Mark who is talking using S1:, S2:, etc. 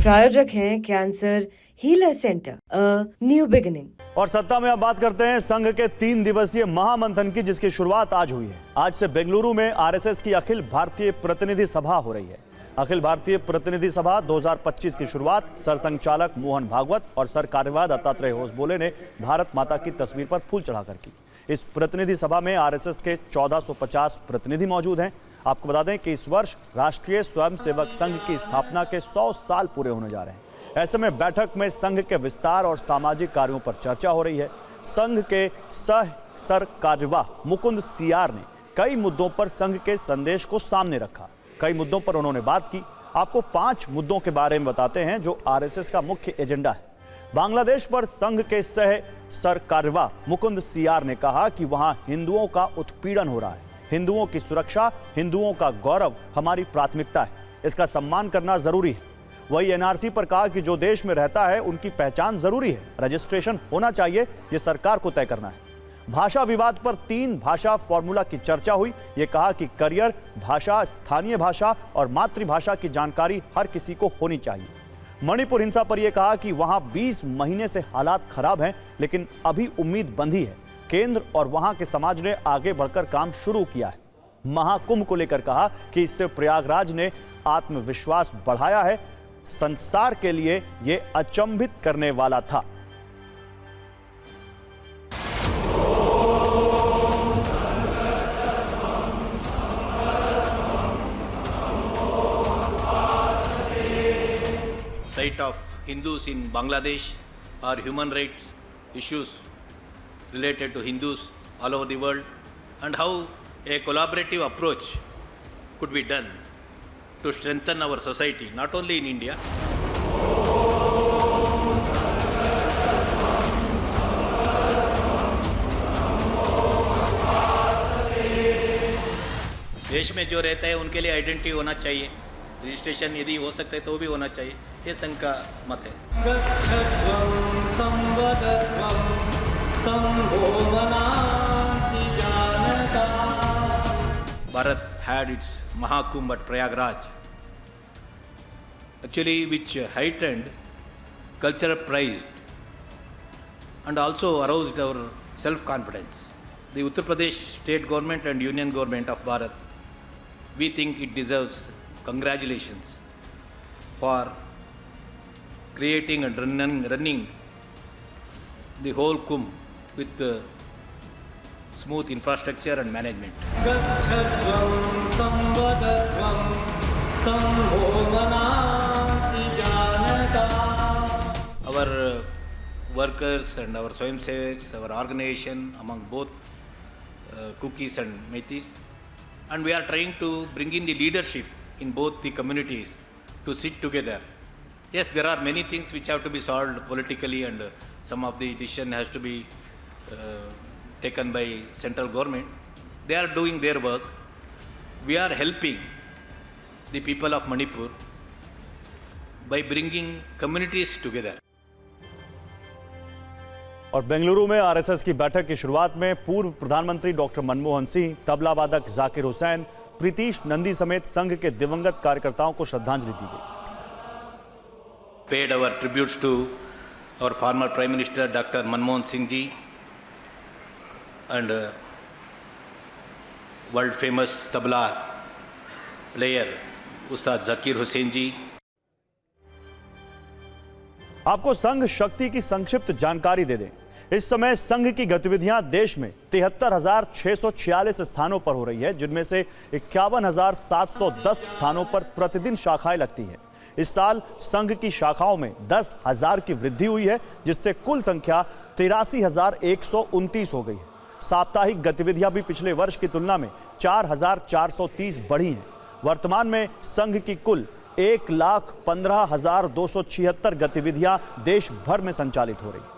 S1: प्रायोजक हैं cancer healer centre, a new beginning.
S2: और सत्ता में अब बात करते हैं संघ के 3 दिवसीय महामंथन की, जिसकी शुरुआत आज हुई है। आज से बेंगलुरु में आरएसएस की अखिल भारतीय प्रतिनिधि सभा हो रही है। अखिल भारतीय प्रतिनिधि सभा 2025 की शुरुआत सरसंघचालक मोहन भागवत और सर कार्यवाह दत्तात्रेय होसबोले ने भारत माता की तस्वीर पर फूल चढ़ाकर की। इस प्रतिनिधि सभा में आरएसएस के 1450 प्रतिनिधि मौजूद हैं। आपको बता दें कि इस वर्ष राष्ट्रीय स्वयंसेवक संघ की स्थापना के 100 साल पूरे होने जा रहे हैं। ऐसे में बैठक में संघ के विस्तार और सामाजिक कार्यों पर चर्चा हो रही है। संघ के सर कार्यवाह मुकुंद सीआर ने कई मुद्दों पर संघ के संदेश को सामने रखा। कई मुद्दों पर उन्होंने बात की। आपको 5 मुद्दों के बारे में बताते हैं जो आरएसएस का मुख्य एजेंडा है। बांग्लादेश पर संघ के सर कार्यवाह मुकुंद सीआर ने कहा कि वहां हिंदुओं का उत्पीड़न हो रहा है। हिंदुओं की सुरक्षा, हिंदुओं का गौरव हमारी प्राथमिकता है। इसका सम्मान करना जरूरी है। वही एनआरसी पर कहा कि जो देश में रहता है उनकी पहचान जरूरी है, रजिस्ट्रेशन होना चाहिए, यह सरकार को तय करना है। भाषा विवाद पर 3 भाषा फॉर्मूला की चर्चा हुई। ये कहा कि करियर भाषा, स्थानीय भाषा और मातृभाषा की जानकारी हर किसी को होनी चाहिए। मणिपुर हिंसा पर यह कहा कि वहां 20 महीने से हालात खराब हैं, लेकिन अभी उम्मीद बंधी है। केंद्र और वहां के समाज ने आगे बढ़कर काम शुरू किया है। महाकुंभ को लेकर कहा कि इससे प्रयागराज ने आत्मविश्वास बढ़ाया है। संसार के लिए यह अचंभित करने वाला था।
S3: Right of Hindus in Bangladesh or human rights issues related to Hindus all over the world, and how a collaborative approach could be done to strengthen our society, not only in India. देश में जो रहता है उनके लिए identity होना चाहिए, registration यदि हो सकता है तो भी होना चाहिए, ये संघ का मत है। Bharat had its Mahakumbh at Prayagraj, actually which heightened cultural pride and also aroused our self-confidence. The Uttar Pradesh state government and union government of Bharat, we think it deserves congratulations for creating and running the whole Kumbh with smooth infrastructure and management. Our workers and our Swayamsevaks, our organization among both Kukis and Meiteis, and we are trying to bring in the leadership in both the communities to sit together. Yes, there are many things which have to be solved politically, and some of the decision has to be taken by central government. They are doing their work. We are helping the people of Manipur by bringing communities together.
S2: और बेंगलुरु में RSS की बैठक की शुरुआत में पूर्व प्रधानमंत्री doctor Manmohan Singh, tabla वादक जाकिर हुसैन, प्रीतीश नंदी समेत संघ के दिवंगत कार्यकर्ताओं को श्रद्धांजलि दी गई।
S3: Paid our tributes to our former Prime Minister Dr. Manmohan Singh ji and world famous tabla player Ustad Zakir Hussain ji.
S2: आपको संघ शक्ति की संक्षिप्त जानकारी दे दें। इस समय संघ की गतिविधियां देश में 73,646 स्थानों पर हो रही है, जिनमें से 51,710 स्थानों पर प्रतिदिन शाखाएं लगती हैं। इस साल संघ की शाखाओं में 10,000 की वृद्धि हुई है, जिससे कुल संख्या 83,129 हो गई है। साप्ताहिक गतिविधियां भी पिछले वर्ष की तुलना में 4,430 बढ़ी हैं। वर्तमान में संघ की कुल 1,15,276 गतिविधियां देश भर में संचालित हो रही हैं।